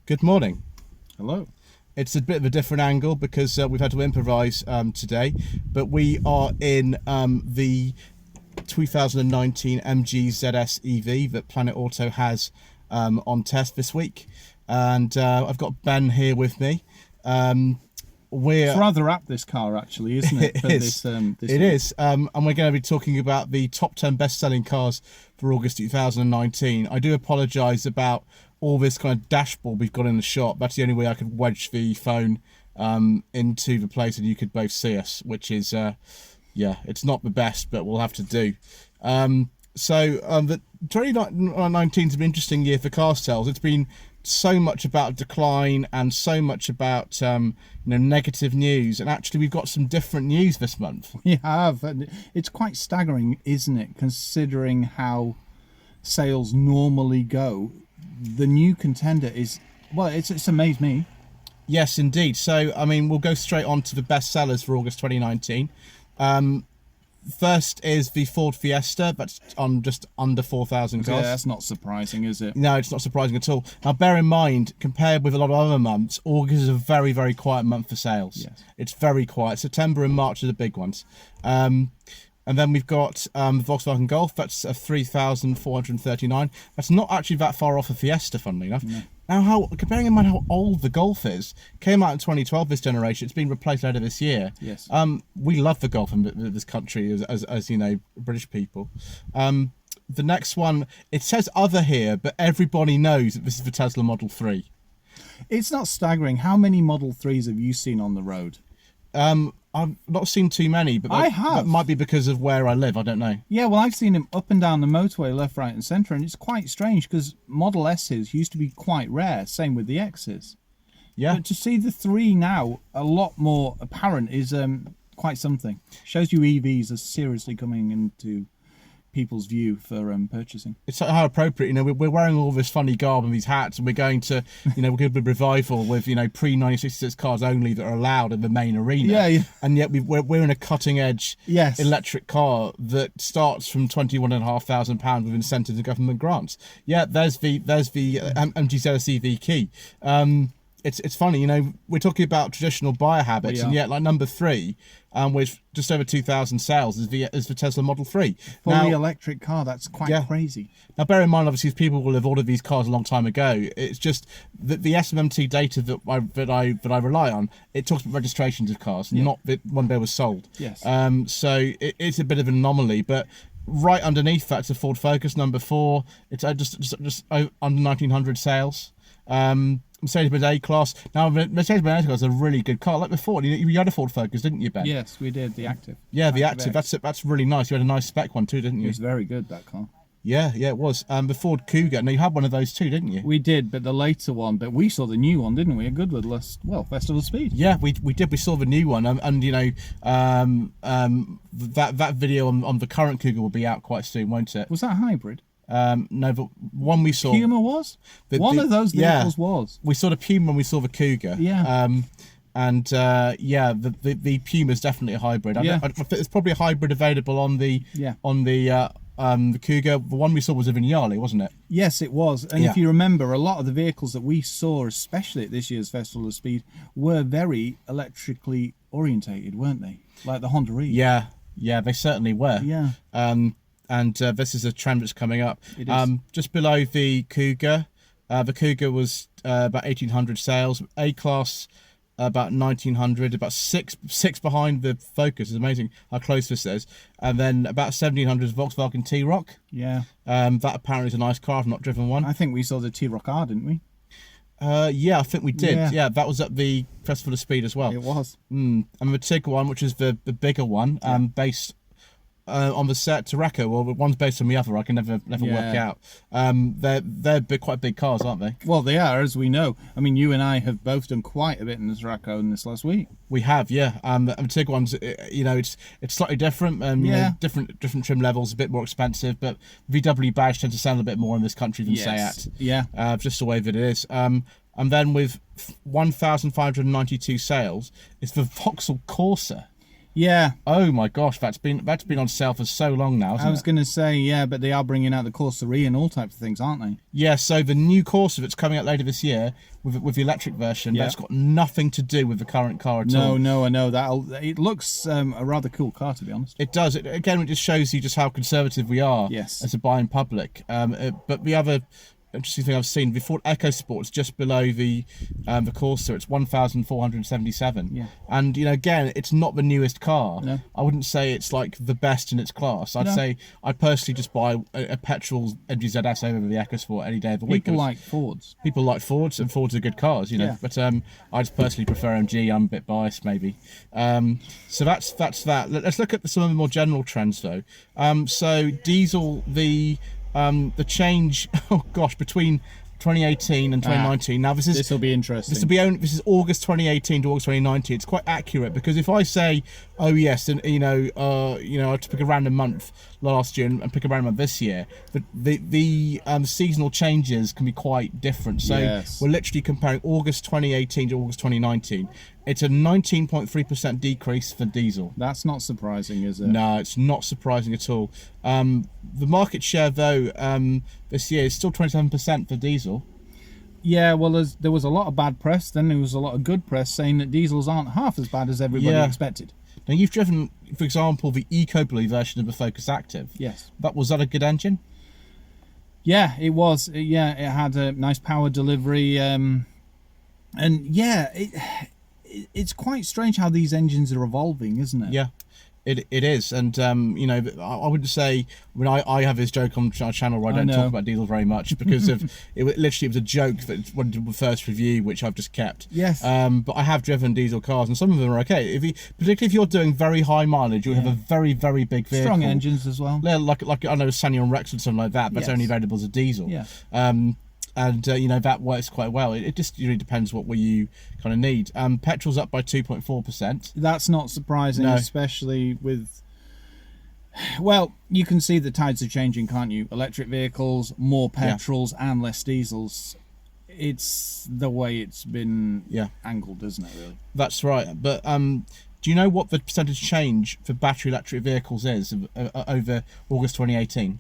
Good morning. Hello. It's a bit of a different angle because we've had to improvise today, but we are in the 2019 MG ZS EV that Planet Auto has on test this week, and I've got Ben here with me. It's rather apt, this car, actually, isn't it? It is. It is. And we're going to be talking about the top 10 best-selling cars for August 2019. I do apologise about all this kind of dashboard we've got in the shop. That's the only way I could wedge the phone into the place and you could both see us, which is, yeah, it's not the best, but we'll have to do. The 2019 is an interesting year for car sales. It's been so much about decline and so much about negative news, and actually we've got some different news this month. We have, and it's quite staggering, isn't it, considering how sales normally go. The new contender is, well, it's amazed me. Yes, indeed. So I mean, we'll go straight on to the best sellers for August 2019. First is the Ford Fiesta, that's on just under 4,000 cars. Yeah, that's not surprising, is it? No, it's not surprising at all. Now, bear in mind, compared with a lot of other months, August is a very, very quiet month for sales. Yes. It's very quiet. September and March are the big ones. And then we've got the Volkswagen Golf, that's 3,439. That's not actually that far off a Fiesta, funnily enough. No. Now, bearing in mind how old the Golf is, came out in 2012, this generation, it's been replaced later this year. Yes. We love the Golf in this country, as you know, British people. The next one, it says other here, but everybody knows that this is the Tesla Model 3. It's not staggering. How many Model 3s have you seen on the road? I've not seen too many, but I have. That might be because of where I live. I don't know. Yeah, well, I've seen him up and down the motorway, left, right, and centre, and it's quite strange because Model S's used to be quite rare. Same with the X's. Yeah. But to see the 3 now a lot more apparent is quite something. Shows you EVs are seriously coming into people's view for purchasing. It's how appropriate, we're wearing all this funny garb and these hats, and we're going to, we're going to be revival with, pre-1966 cars only that are allowed in the main arena. Yeah. And yet we're in a cutting edge electric car that starts from £21,500 with incentives and government grants. Yeah, there's the MG ZS EV key. It's funny, we're talking about traditional buyer habits, and yet like number 3, with just over 2,000 sales, is the Tesla Model 3. Fully electric car, that's quite crazy. Now, bear in mind, obviously, people will have ordered these cars a long time ago. It's just that the SMMT data that I rely on, it talks about registrations of cars, not that one day was sold. Yes. So it's a bit of an anomaly, but right underneath that's a Ford Focus number 4. It's just under 1,900 sales. Mercedes-Benz A-Class. Now, Mercedes-Benz A-Class is a really good car. Like before, you had a Ford Focus, didn't you, Ben? Yes, we did, the Active. Yeah, the Active. That's really nice. You had a nice spec one too, didn't you? It was very good, that car. Yeah, it was. The Ford Cougar. Now, you had one of those too, didn't you? We did, but the later one. But we saw the new one, didn't we? A Goodwood Festival of Speed. Yeah, we did. We saw the new one, and that video on the current Cougar will be out quite soon, won't it? Was that a hybrid? No, the one we saw. Puma was? One of those vehicles was. We saw the Puma and we saw the Cougar. Yeah. The Puma is definitely a hybrid. There's probably a hybrid available on the Cougar. The one we saw was a Vignale, wasn't it? Yes, it was. And if you remember, a lot of the vehicles that we saw, especially at this year's Festival of Speed, were very electrically orientated, weren't they? Like the Honda E. Yeah, they certainly were. Yeah. And this is a trend that's coming up. It is. Just below the Cougar, the Cougar was about 1,800 sales. A-Class about 1,900, about six behind the Focus. It's amazing how close this is. And then about 1,700 is Volkswagen T-Roc. Yeah. That apparently is a nice car. I've not driven one. I think we saw the T-Roc R, didn't we? Yeah, I think we did. Yeah. That was at the Festival of Speed as well. It was. And the Tig one, which is the bigger one, based on the set Tareko. Well, one's based on the other. I can never work out. They're quite big cars, aren't they? Well, they are, as we know. I mean, you and I have both done quite a bit in the Tareko in this last week. We have, yeah. The Tig one's, it's slightly different. Different trim levels, a bit more expensive. But VW badge tends to sound a bit more in this country than Seat. Yeah. Just the way that it is. And then with 1,592 sales, it's the Vauxhall Corsa. Yeah. Oh my gosh, that's been on sale for so long now, hasn't it? I was going to say, yeah, but they are bringing out the Corsa E and all types of things, aren't they? Yeah, so the new Corsa that's coming out later this year with the electric version, that's got nothing to do with the current car at all. No, I know. It looks a rather cool car, to be honest. It does. It just shows you just how conservative we are as a buying public. But the other interesting thing I've seen, the Ford EcoSport's just below the Corsa. It's 1,477. Yeah. And again, it's not the newest car. No. I wouldn't say it's like the best in its class. I'd say I'd personally just buy a petrol MGZS over the EcoSport any day of the week. People like Fords. People like Fords, and Fords are good cars, Yeah. But I just personally prefer MG. I'm a bit biased, maybe. So that's that. Let's look at some of the more general trends, though. So diesel, the change, between 2018 and 2019. Now this will be interesting. This is August 2018 to August 2019. It's quite accurate because if I say, oh yes, and I to pick a random month last year and pick a random month this year, but the seasonal changes can be quite different. So we're literally comparing August 2018 to August 2019. It's a 19.3% decrease for diesel. That's not surprising, is it? No, it's not surprising at all. The market share, though, this year is still 27% for diesel. Yeah, well, there was a lot of bad press, then there was a lot of good press saying that diesels aren't half as bad as everybody expected. Now, you've driven, for example, the EcoBlue version of the Focus Active. Yes. Was that a good engine? Yeah, it was. Yeah, it had a nice power delivery. It's quite strange how these engines are evolving, isn't it? Yeah, it is. And, I wouldn't say, I have this joke on our channel where I don't talk about diesel very much because of it was a joke that when the first review, which I've just kept. Yes. But I have driven diesel cars and some of them are okay. Particularly if you're doing very high mileage, you have a very, very big vehicle. Strong engines as well. Yeah, like I know Sanion Rex and something like that, but it's only available as a diesel. Yeah. And that works quite well. It just really depends what you kind of need. Petrol's up by 2.4%. That's not surprising, especially with. Well, you can see the tides are changing, can't you? Electric vehicles, more petrols, and less diesels. It's the way it's been angled, isn't it? Really. That's right. But do you know what the percentage change for battery electric vehicles is over August 2018?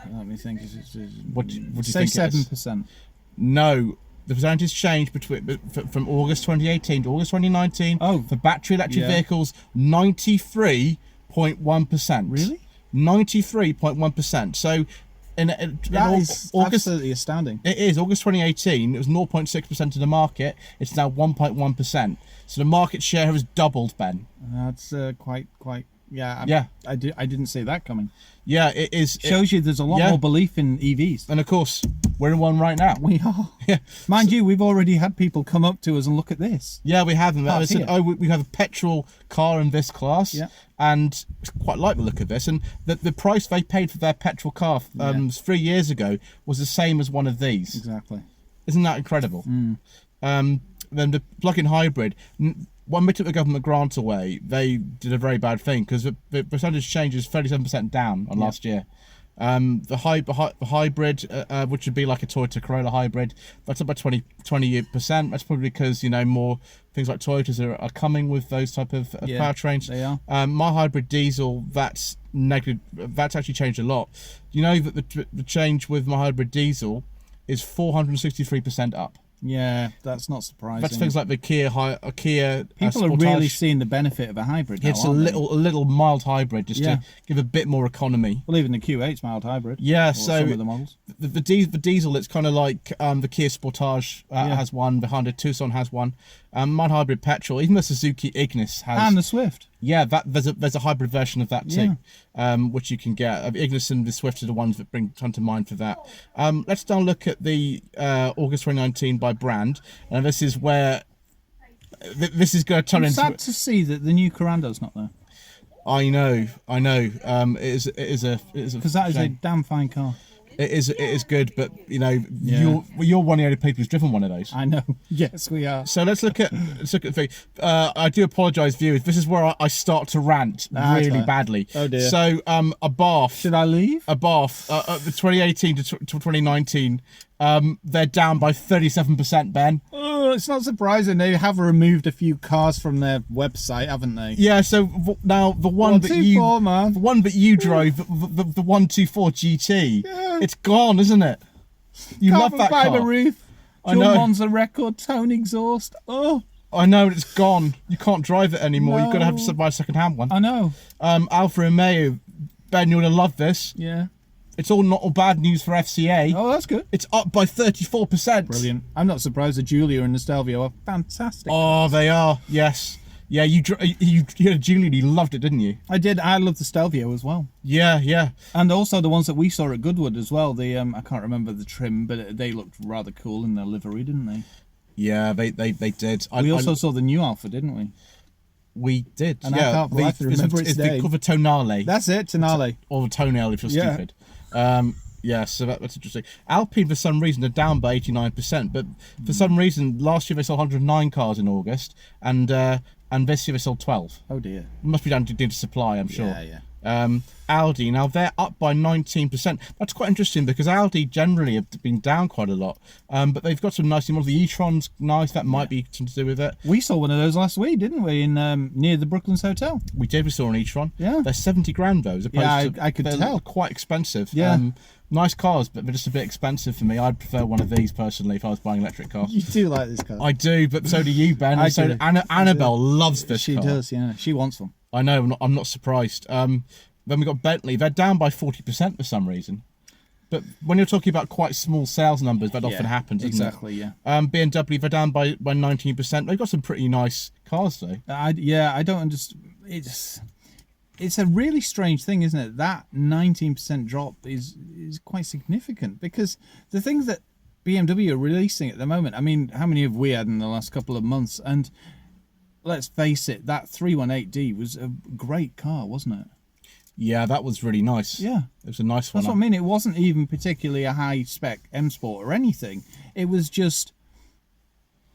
Let me think. What do you say think? 7%. No, the percentage change from August 2018 to August 2019 for battery electric vehicles, 93.1%. Really? 93.1%. So that is August, absolutely astounding. It is. August 2018, it was 0.6% of the market. It's now 1.1%. So the market share has doubled, Ben. That's quite. Yeah. I didn't see that coming. Yeah, it is. Shows you there's a lot more belief in EVs. And of course, we're in one right now. We are. Yeah. Mind you, we've already had people come up to us and look at this. Yeah, we have. They said, we have a petrol car in this class. Yeah. And quite like the look of this. And the price they paid for their petrol car 3 years ago was the same as one of these. Exactly. Isn't that incredible? Then the plug-in hybrid. When we took the government grant away, they did a very bad thing because the percentage change is 37% down on last year. The hybrid, which would be like a Toyota Corolla hybrid, that's up by 20%. That's probably because more things like Toyotas are coming with those type of powertrains. They are. My hybrid diesel, that's negative. That's actually changed a lot. You know that the change with my hybrid diesel is 463% up. Yeah, that's not surprising. That's things like the Kia people are really seeing the benefit of a hybrid now, it's a little mild hybrid just to give a bit more economy. Well, even the Q8's mild hybrid. Yeah, so some of the models. The diesel, it's kind of like the Kia Sportage has one, the Hyundai Tucson has one. Mild hybrid petrol, even the Suzuki Ignis has. And the Swift. Yeah, there's a hybrid version of that too, which you can get. Ignis and the Swift are the ones that come to mind for that. Let's now look at the August 2019 by brand, and this is where this is going to turn into. I'm sad to see that the new Corando's not there. I know. It is because that is a damn fine car. It is good, but you're one of the only people who's driven one of those. I know. Yes, we are. So let's look at the thing. I do apologise, viewers. This is where I start to rant really badly. Oh dear. So a Bath. Should I leave? A Bath. The 2018 to 2019. They're down by 37%, Ben. it's not surprising. They have removed a few cars from their website, haven't they? Yeah. So now the one that you, the one that you drove, the 124 GT, it's gone, isn't it? You love that car. The roof. I know. Monza record, tone exhaust. Oh. I know, it's gone. You can't drive it anymore. You've got to have to buy a second-hand one. I know. Alfa Romeo, Ben, you're going to love this. Yeah. It's all not all bad news for FCA. Oh, that's good. It's up by 34%. Brilliant. I'm not surprised the Giulia and the Stelvio are fantastic. Oh, they are. Yes. Yeah, you had a Giulia, you loved it, didn't you? I did. I loved the Stelvio as well. Yeah, yeah. And also the ones that we saw at Goodwood as well. The I can't remember the trim, but they looked rather cool in their livery, didn't they? Yeah, they did. We also saw the new Alfa, didn't we? We did. And I can't remember its name. It's called the Tonale. That's it, Tonale. Or the toenail if you're stupid. Yeah, so that's interesting. Alpine, for some reason, are down by 89%, but for some reason, last year they sold 109 cars in August, and this year they sold 12. Oh dear. It must be down to supply, I'm sure. Yeah, yeah. Audi, now they're up by 19%. That's quite interesting because Audi generally have been down quite a lot, but they've got some nice models. The e-tron's nice, that might be something to do with it. We saw one of those last week, didn't we, in near the Brooklands Hotel? We did, we saw an e-tron. Yeah. They're 70 grand though, as opposed to, I could tell. Quite expensive. Yeah. Nice cars, but they're just a bit expensive for me. I'd prefer one of these personally if I was buying an electric car. You do like this car. I do, but so do you, Ben. And so Annabelle loves this car. She does, yeah. She wants one. I know, I'm not surprised. Then we've got Bentley. They're down by 40% for some reason. But when you're talking about quite small sales numbers, that often happens, doesn't it? Exactly, yeah. BMW, they're down by 19%. They've got some pretty nice cars, though. I don't understand. It's a really strange thing, isn't it? That 19% drop is quite significant because the things that BMW are releasing at the moment, I mean, how many have we had in the last couple of months? And let's face it, that 318D was a great car, wasn't it? Yeah, that was really nice. Yeah. It was a nice one. That's what I mean. It wasn't even particularly a high-spec M Sport or anything. It was just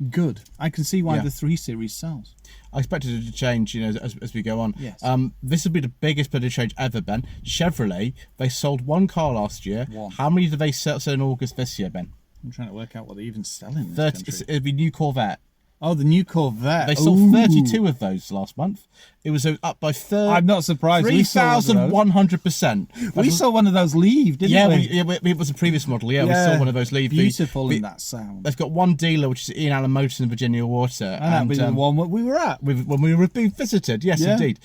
good. I can see why the 3 Series sells. I expected it to change, as we go on. Yes. This will be the biggest bit of change ever, Ben. Chevrolet, they sold one car last year. One. How many did they sell in August this year, Ben? I'm trying to work out what they even sell in this country. It'd be new Corvette. Oh, the new Corvette. They sold 32 of those last month. It was up by I'm not surprised. 3,100%. We saw one of those leave, didn't we? Yeah, it was a previous model. Yeah, we saw one of those leave. Beautiful in that sound. They've got one dealer, which is Ian Allen Motors in Virginia Water. And that was the one we were at. When we were being visited. Yes, indeed.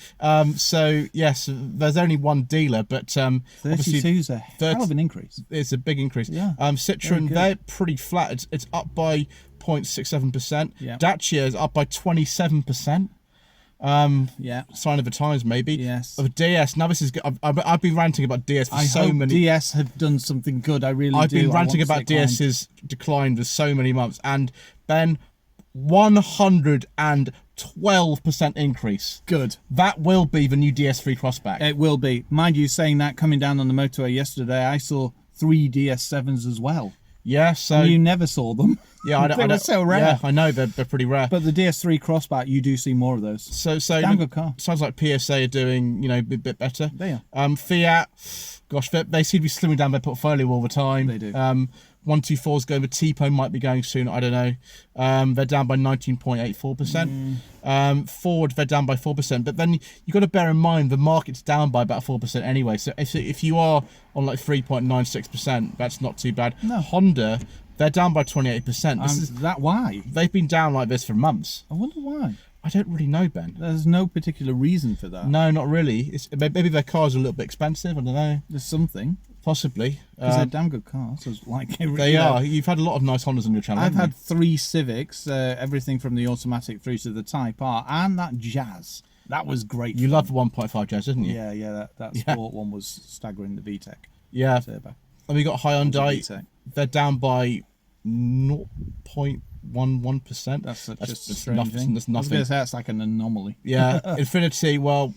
So, yes, there's only one dealer, but 32's a hell of an increase. It's a big increase. Yeah. Citroen, they're pretty flat. It's up by 0.67%. Yeah. Dacia is up by 27%. Sign of the times, maybe. Yes. Of DS. Now this is. I've been ranting about DS for I so hope many. DS have done something good. I really do. I've been ranting about DS's decline for so many months, and Ben, 112% increase. Good. That will be the new DS3 Crossback. It will be. Mind you, saying that, coming down on the motorway yesterday, I saw 3 DS7s as well. Yeah, so and you never saw them. Yeah, they were so rare. Yeah, I know they're pretty rare. But the DS3 Crossback, you do see more of those. So damn good car. Sounds like PSA are doing a bit better. They are. Fiat, gosh, they seem to be slimming down their portfolio all the time. They do. 124's going, but T-Pone might be going soon. I don't know. They're down by 19.84%. Ford, they're down by 4%. But then you've got to bear in mind the market's down by about 4% anyway. So if you are on like 3.96%, that's not too bad. No. Honda, they're down by 28%. Is that why? They've been down like this for months. I wonder why. I don't really know, Ben. There's no particular reason for that. No, not really. Maybe their cars are a little bit expensive. I don't know. There's something. Possibly. Because they're damn good cars. They are. You've had a lot of nice Hondas on your channel. I've had 3 Civics, everything from the automatic through to the Type R, and that Jazz. That was great. You loved the 1.5 Jazz, didn't you? Yeah. That sport one was staggering, the VTEC. Yeah. Turbo. And we got Hyundai. They're down by 0.11%. That's just a strange thing. That's nothing. I was going to say that's like an anomaly. Yeah. Infiniti, well,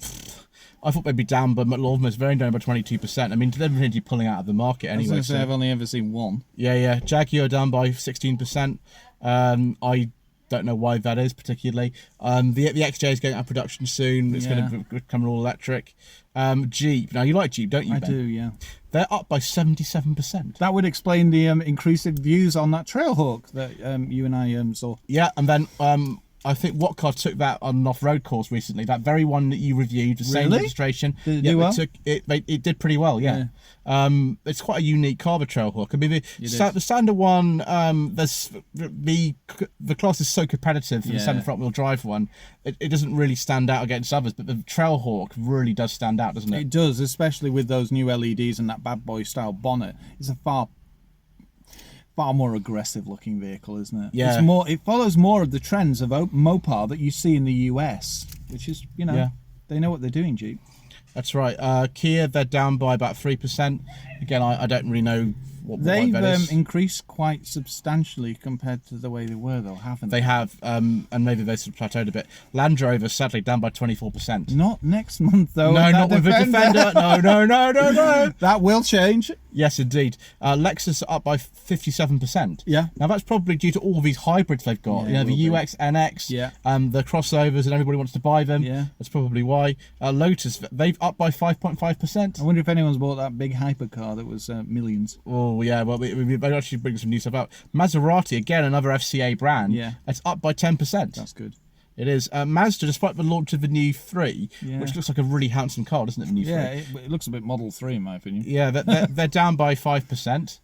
I thought they'd be down, but almost very down by 22%. I mean, they're really pulling out of the market anyway. I was going to say, I've only ever seen one. Yeah. Jaguar down by 16%. I don't know why that is particularly. The XJ is going out of production soon. It's going to become all electric. Jeep. Now, you like Jeep, don't you, Ben? I do, yeah. They're up by 77%. That would explain the increasing views on that Trailhawk that you and I saw. Yeah, and then I think Watcar took that on an off-road course recently. That very one that you reviewed, the same registration. Did it do well? It did pretty well, yeah. It's quite a unique car, the Trailhawk. I mean, the standard one, there's the class is so competitive for the standard front-wheel drive one. It doesn't really stand out against others, but the Trailhawk really does stand out, doesn't it? It does, especially with those new LEDs and that bad boy style bonnet. It's a far more aggressive looking vehicle, isn't it? Yeah. It's more. It follows more of the trends of Mopar that you see in the US, which is, they know what they're doing, Jeep. That's right. Kia, they're down by about 3%. Again, I don't really know what they've that is. increased quite substantially compared to the way they were, though, haven't they? They have, and maybe they sort of plateaued a bit. Land Rover, sadly, down by 24%. Not next month, though. No, not with a Defender. No. That will change. Yes, indeed. Lexus are up by 57%. Yeah. Now, that's probably due to all these hybrids they've got. The UX, NX, the crossovers, and everybody wants to buy them. Yeah. That's probably why. Lotus, they've up by 5.5%. I wonder if anyone's bought that big hypercar that was millions. Oh, yeah. Well, they actually bring some new stuff out. Maserati, again, another FCA brand. Yeah. It's up by 10%. That's good. It is. Mazda, despite the launch of the new 3, which looks like a really handsome car, doesn't it, the new 3? Yeah, it looks a bit Model 3 in my opinion. Yeah, they're down by 5%.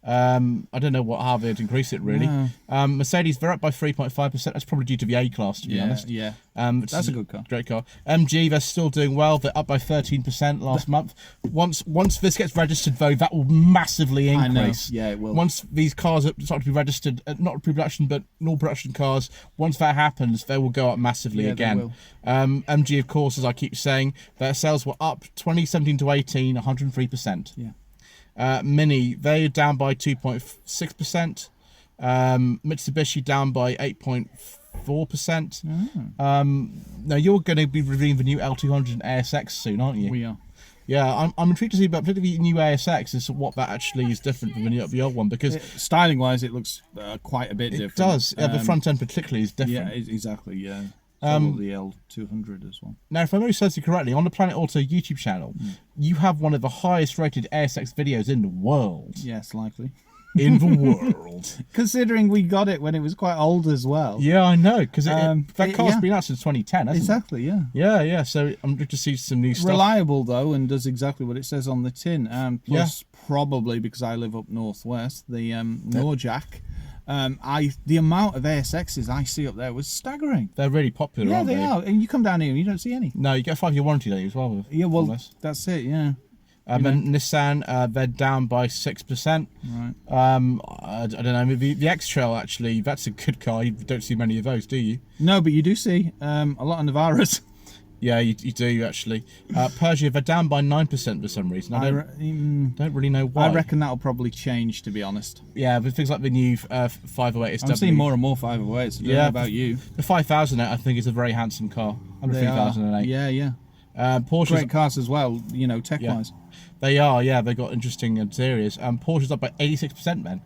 I don't know how they'd increase it, really. No. Mercedes, they're up by 3.5%. That's probably due to the A-Class, to be honest. Yeah, that's a good car. Great car. MG, they're still doing well. They're up by 13% last month. Once this gets registered, though, that will massively increase. I know. Yeah, it will. Once these cars start to be registered, not pre-production, but normal production cars, once that happens, they will go up massively again. They will. MG, of course, as I keep saying, their sales were up 2017 to 18, 103%. Yeah. Mini, they're down by 2.6%. Mitsubishi down by 8.4%. Now you're going to be reviewing the new L200 and ASX soon, aren't you? We are. Yeah, I'm intrigued to see about particularly the new ASX is what that actually is different from the old one, because styling wise it looks quite a bit different. It does. The front end particularly is different. Yeah, exactly. Yeah. The L200 as well. Now, if I remember something correctly, on the Planet Auto YouTube channel, you have one of the highest rated ASX videos in the world. Yes, likely. In the world. Considering we got it when it was quite old as well. Yeah, I know, because that car's been out since 2010, hasn't exactly, it? Yeah, so I'm good to see some new stuff. Reliable, though, and does exactly what it says on the tin. Plus, probably, because I live up northwest, the Norjack. The amount of ASXs I see up there was staggering. They're really popular, aren't they? Yeah, they are. And you come down here and you don't see any. No, you get a 5-year warranty, don't you, as well? Yeah, well, that's it, yeah. And Nissan, they're down by 6%. Right. I don't know, maybe the X-Trail, actually, that's a good car. You don't see many of those, do you? No, but you do see a lot of Navaras. Yeah, you do, actually. Persia, they're down by 9% for some reason. I don't really know why. I reckon that'll probably change, to be honest. Yeah, but things like the new 508 SW. I'm seeing more and more 508s. I don't know about you. The 5008, I think, is a very handsome car. And the 3008. Yeah. Porsche's great cars as well, tech-wise. They are, yeah. They've got interesting interiors. Porsche's up by 86%, man.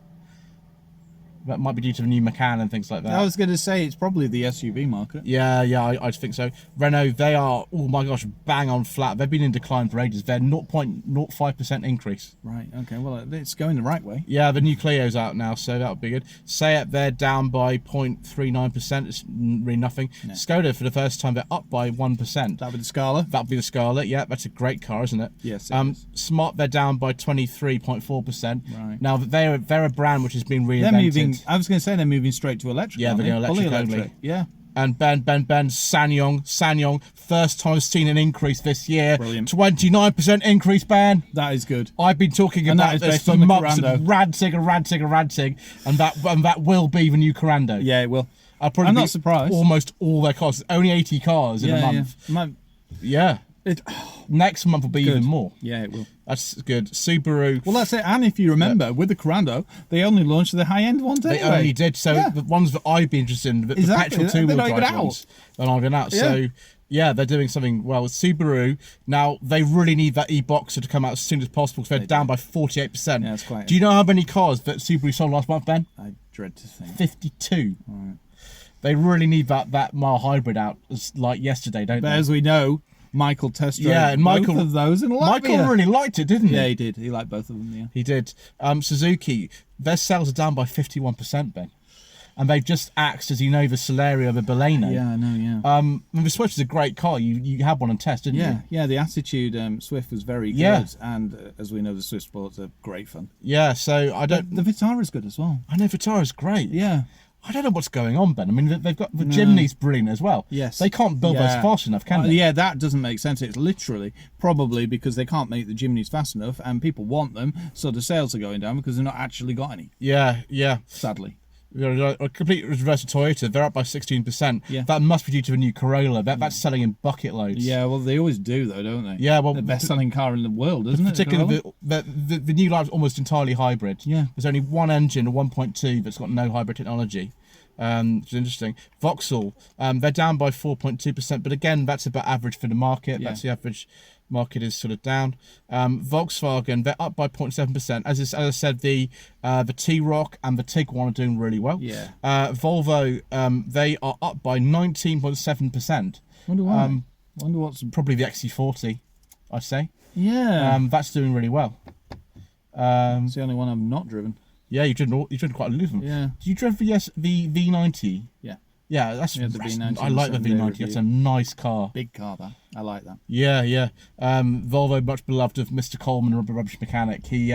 That might be due to the new Macan and things like that. I was going to say, it's probably the SUV market. Yeah, I think so. Renault, they are, oh my gosh, bang on flat. They've been in decline for ages. They're 0.05% increase. Right, okay, well, it's going the right way. Yeah, the new Clio's out now, so that'll be good. Seat, they're down by 0.39%. It's really nothing. No. Skoda, for the first time, they're up by 1%. That'll be the Scala? That'll be the Scala, yeah. That's a great car, isn't it? Yes, it is. Smart, they're down by 23.4%. Right. Now, they're a brand which has been reinvented. I was going to say they're moving straight to electric. Yeah, they're going electric only. Yeah. And Ben, Sanyong, first time I've seen an increase this year. Brilliant. 29% increase, Ben. That is good. I've been talking about this for months. Ranting, and that will be the new Corando. Yeah, it will. I'm not surprised. Almost all their cars. Only 80 cars in a month. Yeah. Next month will be even more. Yeah, it will. That's good. Subaru. Well, that's it. And if you remember, with the Corando, they only launched the high-end ones anyway. They only did. So the ones that I'd be interested in, the petrol two-wheel drive ones, they're not even out. Yeah. So, yeah, they're doing something well with Subaru. Now, they really need that e-Boxer to come out as soon as possible because they're down by 48%. Yeah, that's quite. Do you know how many cars that Subaru sold last month, Ben? I dread to think. 52. Right. They really need that mild hybrid out like yesterday, don't they? But as we know, Michael test drove and both of those in Latvia. Michael really liked it, didn't he? Yeah, he did. He liked both of them, yeah. He did. Suzuki, their sales are down by 51%, Ben. And they've just axed, as you know, the Celerio, the Baleno. Yeah, I know, yeah. The Swift is a great car. You had one on test, didn't you? Yeah, the Attitude Swift was very good. And as we know, the Swift Sports are great fun. Yeah, so I don't... The Vitara's good as well. I know Vitara's great. Yeah. I don't know what's going on, Ben. I mean, they've got... The Jimny's brilliant as well. Yes. They can't build those fast enough, can they? Yeah, that doesn't make sense. It's literally probably because they can't make the Jimnys fast enough and people want them, so the sales are going down because they've not actually got any. Yeah. Sadly. A complete reverse of Toyota. They're up by 16%. Yeah. That must be due to a new Corolla. That's selling in bucket loads. Yeah, well, they always do, though, don't they? Yeah, well... The best-selling car in the world, isn't it? Particularly the new line's almost entirely hybrid. Yeah. There's only one engine, a 1.2, that's got no hybrid technology. It's interesting. Vauxhall, they're down by 4.2%, but again, that's about average for the market. That's the average market is sort of down. Volkswagen, they're up by 0.7%. As I said, the T-Roc and the Tiguan are doing really well. Yeah. Volvo, they are up by 19.7%. Wonder why. Wonder what's... Probably the XC40, I'd say. Yeah. That's doing really well. It's the only one I've not driven. Yeah, you driven quite a lot of them. Yeah. Did you drive the V90? Yeah. Yeah, that's the V90. I like the V90. It's a nice car. Big car, that. I like that. Yeah. Volvo, much beloved of Mr. Coleman, rubbish mechanic. He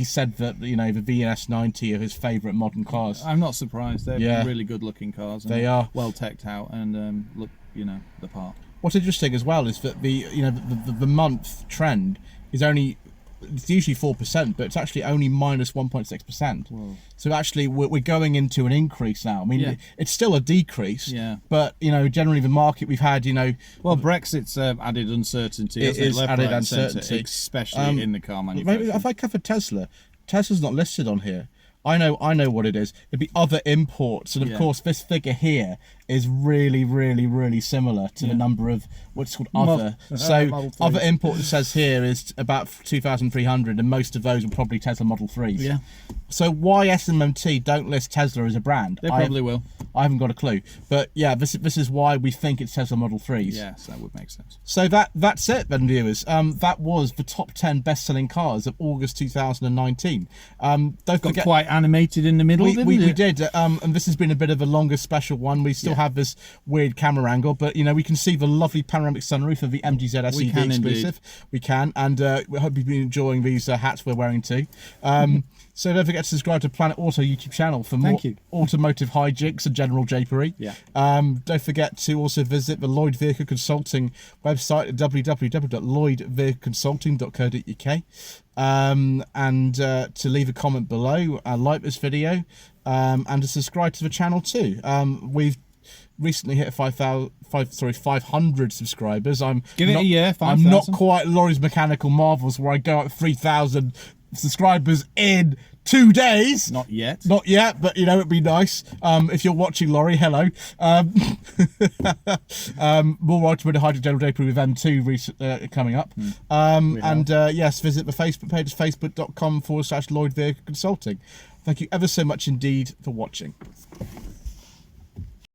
said that the VS90 are his favourite modern cars. I'm not surprised. They're really good-looking cars. And they are well teched out and look, the part. What's interesting as well is that the month trend is only... It's usually 4%, but it's actually only minus 1.6%. So actually, we're going into an increase now. I mean, it's still a decrease. Yeah. But generally the market we've had, Well, Brexit's added uncertainty. It is added uncertainty, especially in the car manufacturing. If I cover Tesla, Tesla's not listed on here. I know what it is. It'd be other imports, and of course, this figure here is really, really, really similar to the number of what's called other. So other import, it says here, is about 2,300, and most of those are probably Tesla Model 3s. Yeah. So why SMMT don't list Tesla as a brand? They probably will. I haven't got a clue, but yeah, this is why we think it's Tesla Model 3s. Yes, that would make sense. So that's it then, viewers. That was the top 10 best-selling cars of August 2019. Don't forget, quite animated in the middle. We did, and this has been a bit of a longer special one. We still have this weird camera angle, but we can see the lovely panoramic sunroof of the MGZ SUV exclusive. Indeed. We can, and we hope you've been enjoying these hats we're wearing too. So don't forget to subscribe to Planet Auto YouTube channel for more automotive hijinks and general japery. Yeah. Don't forget to also visit the Lloyd Vehicle Consulting website at www.lloydvehicleconsulting.co.uk. And to leave a comment below, like this video, and to subscribe to the channel too. We've recently hit 500 subscribers. Give it a year. 5, I'm not quite Laurie's Mechanical Marvels, where I go up 3,000 subscribers in 2 days. Not yet, but it'd be nice. If you're watching, Laurie, hello. More Automotive Hydro General Drapery with M2 coming up. Yes, visit the Facebook page, facebook.com/Lloyd Vehicle Consulting. Thank you ever so much indeed for watching.